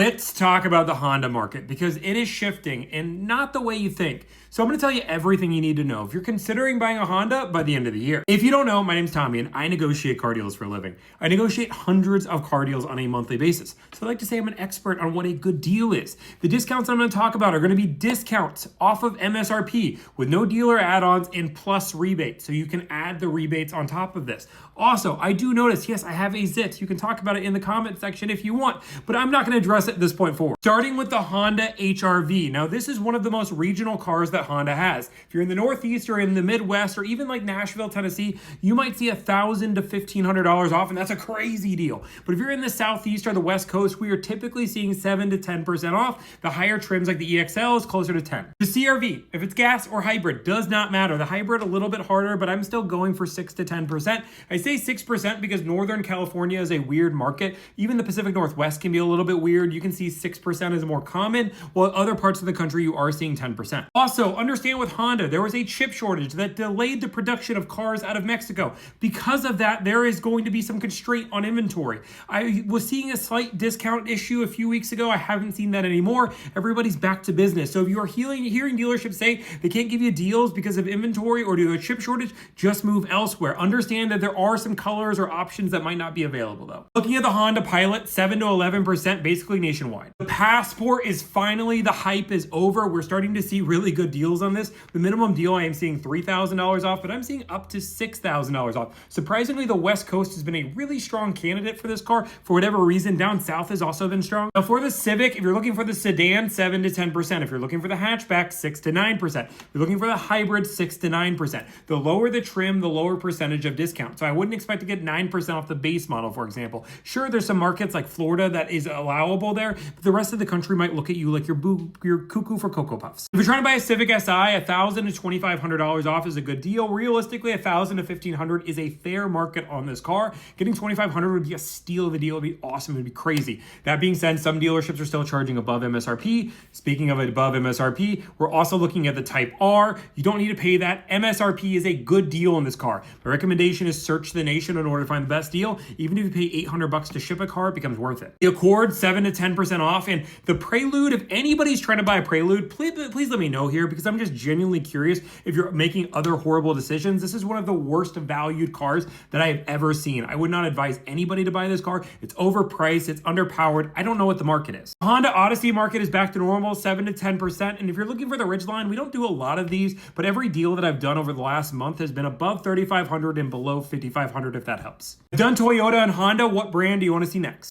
Let's talk about the Honda market because it is shifting and not the way you think. So I'm going to tell you everything you need to know if you're considering buying a Honda by the end of the year. If you don't know, my name's Tommy and I negotiate car deals for a living. I negotiate hundreds of car deals on a monthly basis. So I like to say I'm an expert on what a good deal is. The discounts I'm going to talk about are going to be discounts off of MSRP with no dealer add-ons and plus rebates. So you can add the rebates on top of this. Also, I do notice, yes, I have a ZIT. You can talk about it in the comment section if you want, but I'm not going to address it at this point forward. Starting with the Honda HR-V. Now, this is one of the most regional cars that Honda has. If you're in the Northeast or in the Midwest or even like Nashville, Tennessee, you might see $1,000 to $1,500 off, and that's a crazy deal. But if you're in the Southeast or the West Coast, we are typically seeing 7 to 10% off. The higher trims like the EXL is closer to 10. The CR-V, if it's gas or hybrid, does not matter. The hybrid a little bit harder, but I'm still going for 6 to 10%. I say 6% because Northern California is a weird market. Even the Pacific Northwest can be a little bit weird. You can see 6% is more common, while other parts of the country you are seeing 10%. Also, understand with Honda, there was a chip shortage that delayed the production of cars out of Mexico. Because of that, there is going to be some constraint on inventory. I was seeing a slight discount issue a few weeks ago. I haven't seen that anymore. Everybody's back to business. So if you are hearing dealerships say they can't give you deals because of inventory or due to a chip shortage, just move elsewhere. Understand that there are some colors or options that might not be available though. Looking at the Honda Pilot, 7 to 11%, basically nationwide. The Passport is finally, the hype is over. We're starting to see really good deals on this. The minimum deal, I am seeing $3,000 off, but I'm seeing up to $6,000 off. Surprisingly, the West Coast has been a really strong candidate for this car. For whatever reason, down south has also been strong. Now for the Civic, if you're looking for the sedan, 7 to 10%. If you're looking for the hatchback, 6 to 9%. If you're looking for the hybrid, 6 to 9%. The lower the trim, the lower percentage of discount. So I wouldn't expect to get 9% off the base model, for example. Sure, there's some markets like Florida that is allowable there, but the rest of the country might look at you like you're cuckoo for Cocoa Puffs. If you're trying to buy a Civic Si, $1,000 to $2,500 off is a good deal. Realistically, $1,000 to $1,500 is a fair market on this car. Getting $2,500 would be a steal of a deal. It would be awesome. It would be crazy. That being said, some dealerships are still charging above MSRP. Speaking of above MSRP, we're also looking at the Type R. You don't need to pay that. MSRP is a good deal in this car. My recommendation is search the nation in order to find the best deal. Even if you pay $800 to ship a car, it becomes worth it. The Accord, 7 to 10% off. And the Prelude, if anybody's trying to buy a Prelude, please let me know here because I'm just genuinely curious if you're making other horrible decisions. This is one of the worst valued cars that I have ever seen. I would not advise anybody to buy this car. It's overpriced. It's underpowered. I don't know what the market is. The Honda Odyssey market is back to normal, 7 to 10%. And if you're looking for the Ridgeline, we don't do a lot of these, but every deal that I've done over the last month has been above $3,500 and below $5,500 if that helps. I've done Toyota and Honda. What brand do you want to see next?